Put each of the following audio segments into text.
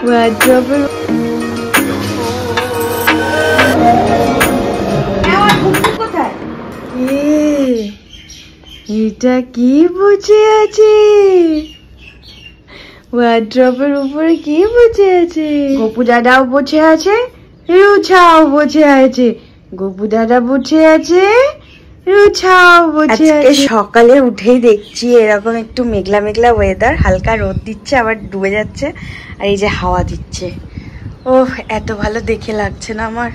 ওয়ার্ড্রবের কোথায়? এটা কি বসে আছে? ওয়ার্ড্রবের উপরে কি বসে আছে? গপু দাদাও বসে আছে, রুছাও বসে আছে। গপু দাদা বসে আছে, রুছাও বসে আছে। সকালে উঠেই দেখছি এরকম একটু মেঘলা মেঘলা ওয়েদার, হালকা রোদ দিচ্ছে আবার ডুবে যাচ্ছে, আর এই যে হাওয়া দিচ্ছে। ওহ, এত ভালো দেখে লাগছে না আমার।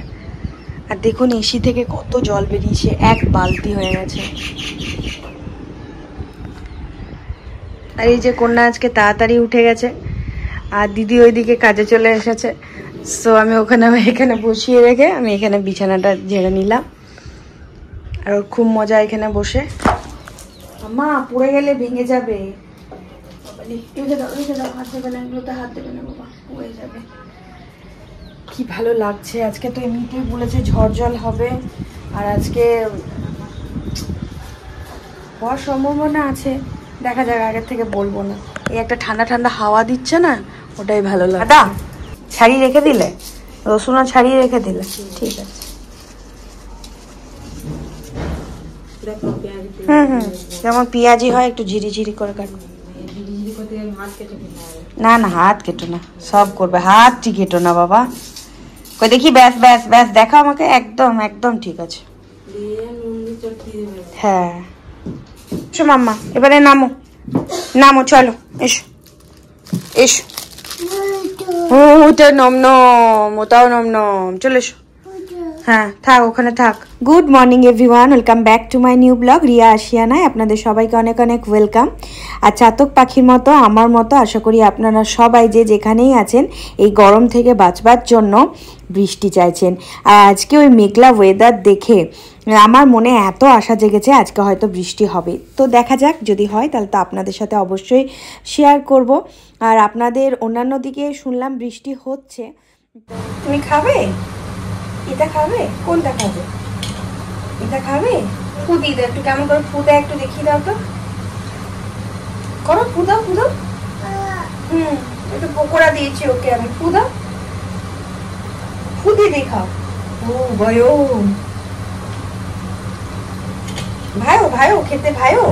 আর দেখুন এসি থেকে কত জল বেরিয়েছে, এক বালতি হয়ে গেছে। আর এই যে কন্যা আজকে তাড়াতাড়ি উঠে গেছে, আর দিদি ওইদিকে কাজে চলে এসেছে। সো আমি এখানে বসিয়ে রেখে আমি এখানে বিছানাটা ঝেড়ে নিলাম। আর ওর খুব মজা এখানে বসে। মা পড়ে গেলে ভেঙে যাবে, হাত দেবে না, এগুলোতে হাত দেবে না বাবা, পড়ে যাবে। কি ভালো লাগছে। আজকে তো এমনিতেই বলেছে ঝড় জল হবে, আর আজকে হওয়ার সম্ভাবনা আছে, দেখা যাক, আগের থেকে বলবো না। এই একটা ঠান্ডা ঠান্ডা হাওয়া দিচ্ছে না, ওটাই ভালো লাগে। দাদা ছাড়িয়ে রেখে দিলে, রসুন ছাড়িয়ে রেখে দিলে, ঠিক আছে। যেমন পেঁয়াজি হয় একটু ঝিরি ঝিরি করে কাটবো। না না, হাত কেটো না, সব করবে, হাতটি কেটো না বাবা। কই দেখি, ব্যাস ব্যাস ব্যাস, দেখো আমাকে, একদম একদম ঠিক আছে। হ্যাঁ এসো মাম্মা, এবারে নামো নামো, চলো এসো এসো। ওটা নম নম, ওটাও নম নম, চলে এসো। হ্যাঁ থাক, ওখানে থাক। Good morning everyone, welcome back to my new blog Riya আশিয়ানায়। আপনাদের সবাইকে অনেক অনেক ওয়েলকাম। আর চাতক পাখির মতো আমার মতো আশা করি আপনারা সবাই যে যেখানেই আছেন এই গরম থেকে বাঁচবার জন্য বৃষ্টি চাইছেন। আর আজকে ওই মেঘলা ওয়েদার দেখে আমার মনে এত আশা জেগেছে আজকে হয়তো বৃষ্টি হবে। তো দেখা যাক, যদি হয় তাহলে তো আপনাদের সাথে অবশ্যই শেয়ার করব। আর আপনাদের অন্যান্য দিকে শুনলাম বৃষ্টি হচ্ছে। তুমি খাবে? এটা খাবে? কোনটা খাবে? এটা খাবে? ফুদি দাও একটু, কেমন করে ফুদা একটু দেখিয়ে দাও তো, করো, ফুদাও ফুদাও। একটু পকোড়া দিয়েছি ওকে আমি, ফুদাও, ফুদি দেখাও। ও ভাইও, ভাইও ভাইও খেতে, ভাইও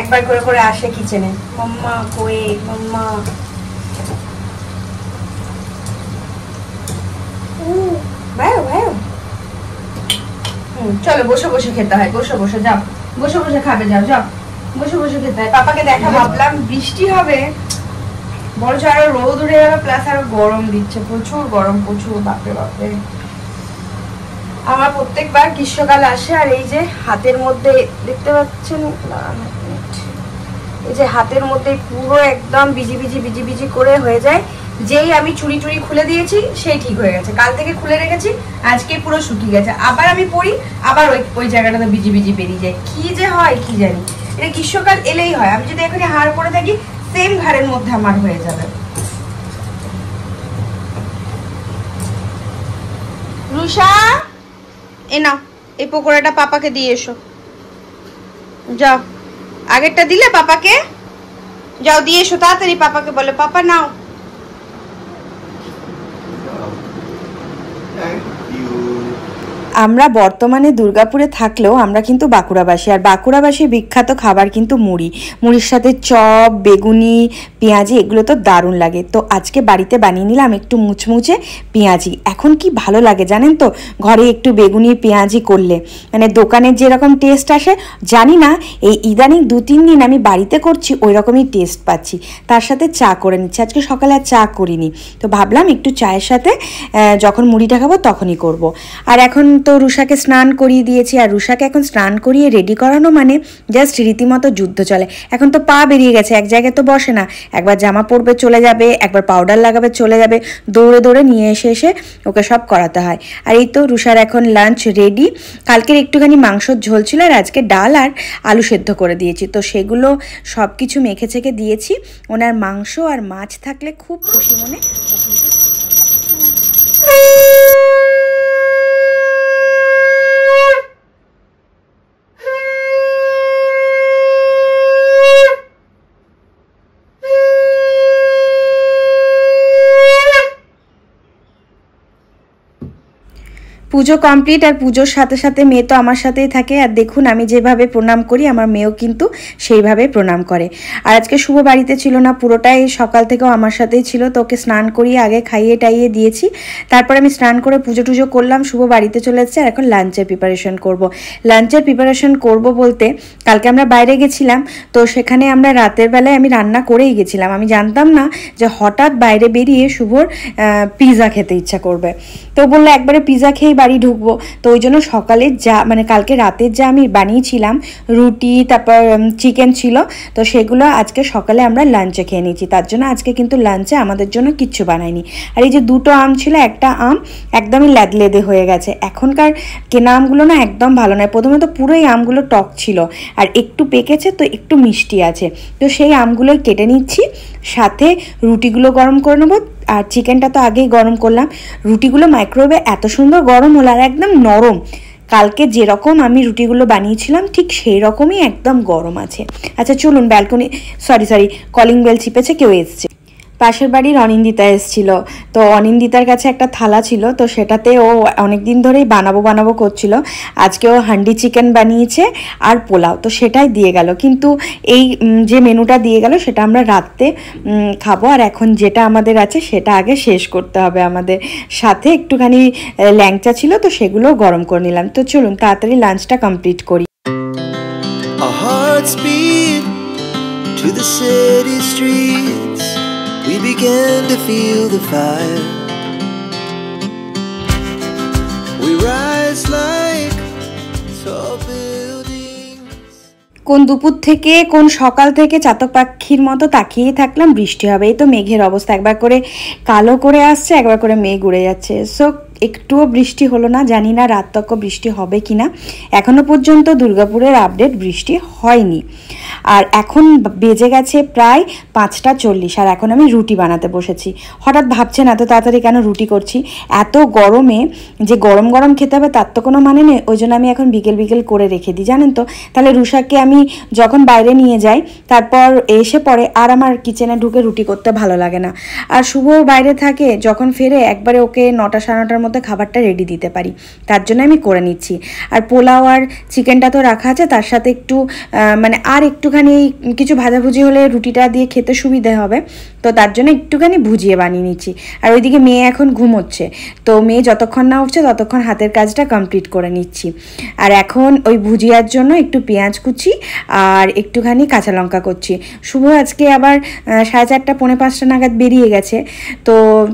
একবার করে করে আসে কিচেনে, মাম্মা কই মাম্মা। ভাইও ভাইও, চলো বসে বসে খেতে হয়, বসে বসে যাও, বসে বসে খাবে, যাও যাও, বসে বসে খেতে হয়। পাপাকে দেখা, ভাবলাম বৃষ্টি হবে, বরঞ্চ আরো রোদ উঠে গেল, প্লাস আরো গরম দিচ্ছে, প্রচুর গরম, প্রচুর, বাপরে বাপরে। আমার প্রত্যেকবার গ্রীষ্মকাল আসে আর এই যে হাতের মধ্যে দেখতে পাচ্ছেন, এই যে হাতের মধ্যে পুরো একদম বিজি বিজি বিজি বিজি করে হয়ে যায়। যেই আমি চুড়ি টুড়ি খুলে দিয়েছি সেই ঠিক হয়ে গেছে, কাল থেকে খুলে রেখেছি, আজকে পুরো শুকিয়ে গেছে। আবার আমি পরি, আবার ওই জায়গাটাতে বিজি বিজি বেরিয়ে যায়, কি যে হয় কি জানি। এটা গ্রীষ্মকাল এলেই হয়, আমি যদি এখানে হাড় পরে থাকি সেম ঘাড়ের মধ্যে আমার হয়ে যাবে। রুষা এ নাও, এই পকোড়াটা পাপাকে দিয়ে এসো, যাও, আগেরটা দিলে পাপাকে, যাও দিয়ে এসো তাড়াতাড়ি, পাপাকে বলো পাপা নাও। আমরা বর্তমানে দুর্গাপুরে থাকলেও আমরা কিন্তু বাঁকুড়াবাসী, আর বাঁকুড়াবাসীর বিখ্যাত খাবার কিন্তু মুড়ি, মুড়ির সাথে চপ, বেগুনি, পেঁয়াজি, এগুলো তো দারুণ লাগে। তো আজকে বাড়িতে বানিয়ে নিলাম একটু মুচমুচে পেঁয়াজি। এখন কি ভালো লাগে জানেন তো, ঘরে একটু বেগুনি পেঁয়াজি করলে, মানে দোকানের যেরকম টেস্ট আসে, জানি না এই ইদানিং 2-3 দিন আমি বাড়িতে করছি ওই রকমই টেস্ট পাচ্ছি। তার সাথে চা করে নিচ্ছি, আজকে সকালে আর চা করিনি, তো ভাবলাম একটু চায়ের সাথে যখন মুড়িটা খাবো তখনই করব। আর এখন তো রুষাকে স্নান করিয়ে দিয়েছি, আর রুষাকে এখন স্নান করিয়ে রেডি করানো মানে জাস্ট রীতিমতো যুদ্ধ চলে। এখন তো পা বেরিয়ে গেছে, এক জায়গায় তো বসে না, একবার জামা পরবে চলে যাবে, একবার পাউডার লাগাবে চলে যাবে, দৌড়ে দৌড়ে নিয়ে এসে ওকে সব করাতে হয়। আর এই তো রুষার এখন লাঞ্চ রেডি। কালকের একটুখানি মাংসর ঝোল ছিল, আর আজকে ডাল আর আলু সেদ্ধ করে দিয়েছি, তো সেগুলো সব কিছু মেখে চেখে দিয়েছি। ওনার মাংস আর মাছ থাকলে খুব খুশি মনে। পুজো কমপ্লিট, আর পুজোর সাথে সাথে মেয়ে তো আমার সাথেই থাকে। আর দেখুন আমি যেভাবে প্রণাম করি আমার মেয়েও কিন্তু সেইভাবে প্রণাম করে। আর আজকে শুভ বাড়িতে ছিল না, পুরোটাই সকাল থেকেও আমার সাথেই ছিল। তো ওকে স্নান করিয়ে আগে খাইয়ে টাইয়ে দিয়েছি, তারপর আমি স্নান করে পুজো টুজো করলাম। শুভ বাড়িতে চলে এসেছে, আর এখন লাঞ্চের প্রিপারেশন করব। লাঞ্চের প্রিপারেশন করব বলতে কালকে আমরা বাইরে গেছিলাম, তো সেখানে আমরা রাতের বেলায় আমি রান্না করেই গেছিলাম। আমি জানতাম না যে হঠাৎ বাইরে বেরিয়ে শুভর পিৎজা খেতে ইচ্ছা করবে। তো বললো একবারে পিৎজা খেয়েই বাড়ি ঢুকবো। তো ওই জন্য সকালে যা মানে কালকে রাতের যা আমি বানিয়েছিলাম রুটি, তারপর চিকেন ছিল, তো সেগুলো আজকে সকালে আমরা লাঞ্চে খেয়ে নিয়েছি। তার জন্য আজকে কিন্তু লাঞ্চে আমাদের জন্য কিচ্ছু বানাইনি। আর এই যে দুটো আম ছিল, একটা আম একদমই লেদলেদে হয়ে গেছে। এখনকার কেনা আমগুলো না একদম ভালো নয়। প্রথমে তো পুরোই আমগুলো টক ছিল, আর একটু পেকেছে তো একটু মিষ্টি আছে। তো সেই আমগুলোই কেটে নিচ্ছি, সাথে রুটিগুলো গরম করে নেবো। আর চিকেনটা তো আগেই গরম করলাম। রুটিগুলো মাইক্রোওয়েভে এত সুন্দর গরম হলো, আর একদম নরম। কালকে যেরকম আমি রুটিগুলো বানিয়েছিলাম ঠিক সেই রকমই একদম গরম আছে। আচ্ছা চলুন, ব্যালকনি সরি কলিং বেল চিপেছে, কেউ এসছে। পাশের বাড়ির অনিন্দিতা এসেছিল। তো অনিন্দিতার কাছে একটা থালা ছিল, তো সেটাতে ও অনেক দিন ধরেই বানাবো করছিল। আজকে ও হান্ডি চিকেন বানিয়েছে আর পোলাও, তো সেটাই দিয়ে গেল। কিন্তু এই যে মেনুটা দিয়ে গেল সেটা আমরা রাত্রে খাবো, আর এখন যেটা আমাদের আছে সেটা আগে শেষ করতে হবে আমাদের। সাথে একটুখানি ল্যাংচা ছিল, তো সেগুলো গরম করে নিলাম। তো চলুন তাড়াতাড়ি লাঞ্চটা কমপ্লিট করি। To the city streets, we began to feel the fire. We rise like tall buildings. কোন দুপুর থেকে কোন সকাল থেকে চাতক পাখির মতো তাকিয়ে থাকলাম বৃষ্টি হবে। এই তো মেঘের অবস্থা, একবার করে কালো করে আসছে, একবার করে মেঘ উড়ে যাচ্ছে। সো একটুও বৃষ্টি হলো না, জানি না রাত তক বৃষ্টি হবে কিনা। এখনো পর্যন্ত দুর্গাপুরের আপডেট বৃষ্টি হয়নি। আর এখন বেজে গেছে প্রায় 5:40, আর এখন আমি রুটি বানাতে বসেছি। হঠাৎ ভাবছেন এত তাড়াতাড়ি কেন রুটি করছি? এত গরমে যে গরম গরম খেতে হবে তার তো কোনো মানে নেই। ওই জন্য আমি এখন বিকেল করে রেখে দিই, জানেন তো। তাহলে রুষাকে আমি যখন বাইরে নিয়ে যাই তারপর এসে পরে আর আমার কিচেনে ঢুকে রুটি করতে ভালো লাগে না। আর শুভ বাইরে থাকে, যখন ফেরে একবারে ওকে 9টা সাড়ে 9টার মধ্যে খাবারটা রেডি দিতে পারি, তার জন্য আমি করে নিচ্ছি। আর পোলাও আর চিকেনটা তো রাখা আছে, তার সাথে একটু মানে আর একটুখানি কিছু ভাজাভুজি হলে রুটিটা দিয়ে খেতে সুবিধে হবে, তো তার জন্য একটুখানি ভুজিয়ে বানিয়ে নিচ্ছি। আর ওইদিকে মেয়ে এখন ঘুমোচ্ছে, তো মেয়ে যতক্ষণ না উঠছে ততক্ষণ হাতের কাজটা কমপ্লিট করে নিচ্ছি। আর এখন ওই ভুজিয়ার জন্য একটু পেঁয়াজ কুচি আর একটুখানি কাঁচা লঙ্কা করছি। শুভ আজকে আবার 4:30 পৌনে 5টা নাগাদ বেরিয়ে গেছে।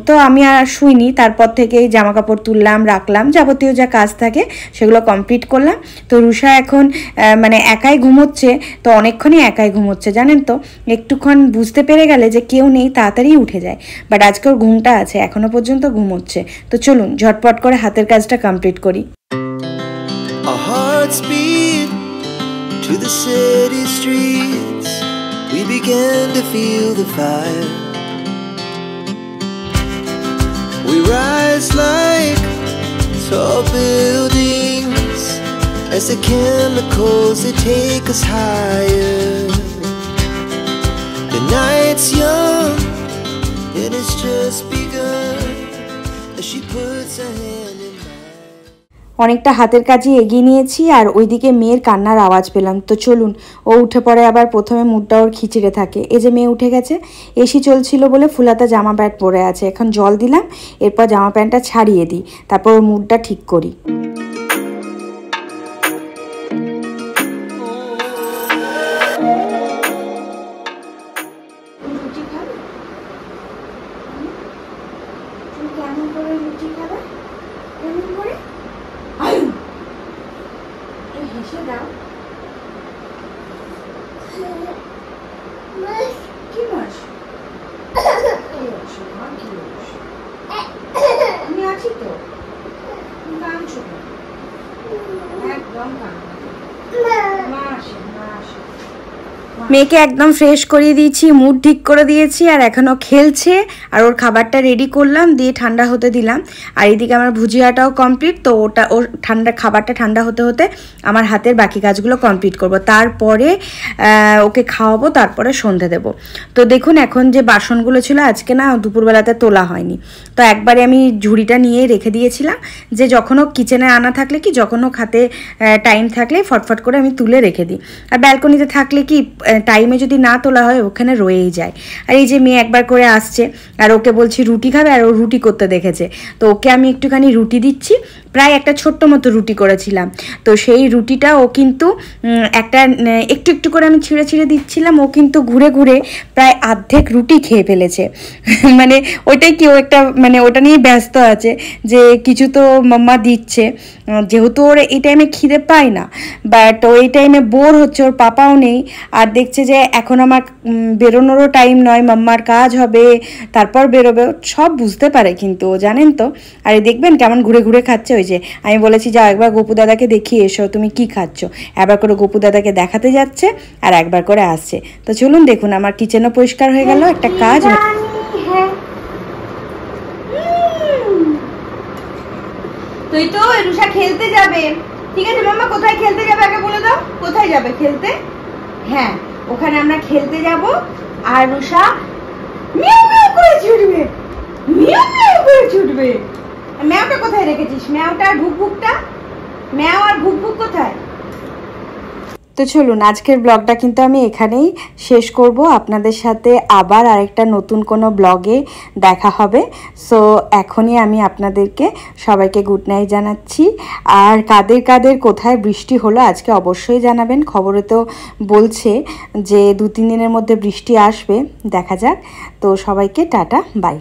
তো আমি আর শুইনি, তারপর থেকেই জামা কাপড় তুললাম, রাখলাম, যাবতীয় যা কাজ থাকে সেগুলো কমপ্লিট করলাম। তো রুষা এখন মানে একাই ঘুমোচ্ছে, তো অনেকক্ষণই একাই ঘুমোচ্ছে, জানেন তো। একটুক্ষণ বুঝতে পেরে গেলে যে কেউ নেই তাড়াতাড়ি উঠে যায়, বাট আজকে ওর ঘুমটা আছে, এখনো পর্যন্ত ঘুমোচ্ছে। তো চলুন ঝটপট করে হাতের কাজটা কমপ্লিট করি। Our hearts beat to the city streets, we began to feel the fire. We rise like tall buildings as the chemicals they take us higher. The night's young and it's just begun as she puts her hand in mine. অনেকটা হাতের কাজে এগিয়ে নিয়েছি, আর ওইদিকে মেয়ের কান্নার আওয়াজ পেলাম। তো চলুন, ও উঠে পড়ে। আবার প্রথমে মুডটা ওর খিচিড়ে থাকে। এই যে মেয়ে উঠে গেছে, এসি চলছিল বলে ফুলাতা জামা প্যান্ট পরে আছে। এখন জল দিলাম, এরপর জামা প্যান্টটা ছাড়িয়ে দিই, তারপর ওর মুডটা ঠিক করি। মেয়েকে একদম ফ্রেশ করিয়ে দিয়েছি, মুড ঠিক করে দিয়েছি, আর এখনও খেলছে। আর ওর খাবারটা রেডি করলাম, দিয়ে ঠান্ডা হতে দিলাম। আর এদিকে আমার ভুজিয়াটাও কমপ্লিট। তো ওর খাবারটা ঠান্ডা হতে হতে আমার হাতের বাকি কাজগুলো কমপ্লিট করব, তারপরে ওকে খাওয়াবো, তারপরে সন্ধে দেব। তো দেখুন এখন যে বাসনগুলো ছিল আজকে না দুপুরবেলাতে তোলা হয়নি, তো একবারে আমি ঝুড়িটা নিয়ে রেখে দিয়েছিলাম, যে যখনও কিচেনে আনা থাকলে কি যখনও খাতে টাইম থাকলে ফটফট করে আমি তুলে রেখে দিই। আর ব্যালকনিতে থাকলে কি টাইমে যদি না তোলা হয় ওখানে রয়েই যায়। আর এই যে মেয়ে একবার করে আসছে, আর ওকে বলছি রুটি খাবে, আর ও রুটি করতে দেখেছে, তো ওকে আমি একটুখানি রুটি দিচ্ছি। প্রায় একটা ছোট্ট মতো রুটি করেছিলাম, তো সেই রুটিটা ও কিন্তু একটা একটু একটু করে আমি ছিঁড়ে ছিঁড়ে দিচ্ছিলাম, ও কিন্তু ঘুরে ঘুরে প্রায় অর্ধেক রুটি খেয়ে ফেলেছে। মানে ওইটাই কি, ও একটা মানে ওটা নিয়ে ব্যস্ত আছে যে কিছু তো মাম্মা দিচ্ছে, যেহেতু ওর এই টাইমে খিদে পায় না, বাট ও এই টাইমে বোর হচ্ছে, ওর পাপাও নেই, আর দেখছে যে এখন আমার বেরোনোরও টাইম নয়, মাম্মার কাজ হবে, তারপর বেরোবে, সব বুঝতে পারে কিন্তু ও, জানেন তো। আর দেখবেন কেমন ঘুরে ঘুরে খাচ্ছে। ওই যে আমি বলেছি যাও একবার গোপু দাদাকে দেখিয়ে এসো তুমি কি খাচ্ছ, একবার করে গোপু দাদাকে দেখাতে যাচ্ছে আর একবার করে আসছে। তো চলুন দেখুন, আমার কিচেনও পরিষ্কার হয়ে গেল, একটা কাজ। তুই তো রুষা খেলতে যাবে, ঠিক আছে মাম্মা, কোথায় খেলতে যাবে আগে বলে দাও, কোথায় যাবে খেলতে? হ্যাঁ, ওখানে আমরা খেলতে যাব। আর রুষা মিয়াও মিয়াও করে ছুটবে, মিয়াও মিয়াও করে ছুটবে। ম্যাওটা কোথায় রেখেছিস? ম্যাওটা আর ভুকভুকটা, ম্যাও আর ভুকভুক কোথায়? তো চলুন আজকের ব্লগটা কিন্তু আমি এখানেই শেষ করব। আপনাদের সাথে আবার আরেকটা নতুন কোনো ব্লগে দেখা হবে। সো এখনই আমি আপনাদেরকে সবাইকে গুড নাইট জানাচ্ছি। আর কাদের কাদের কোথায় বৃষ্টি হলো আজকে অবশ্যই জানাবেন। খবরে তো বলছে যে 2-3 দিনের মধ্যে বৃষ্টি আসবে, দেখা যাক। তো সবাইকে টাটা, বাই।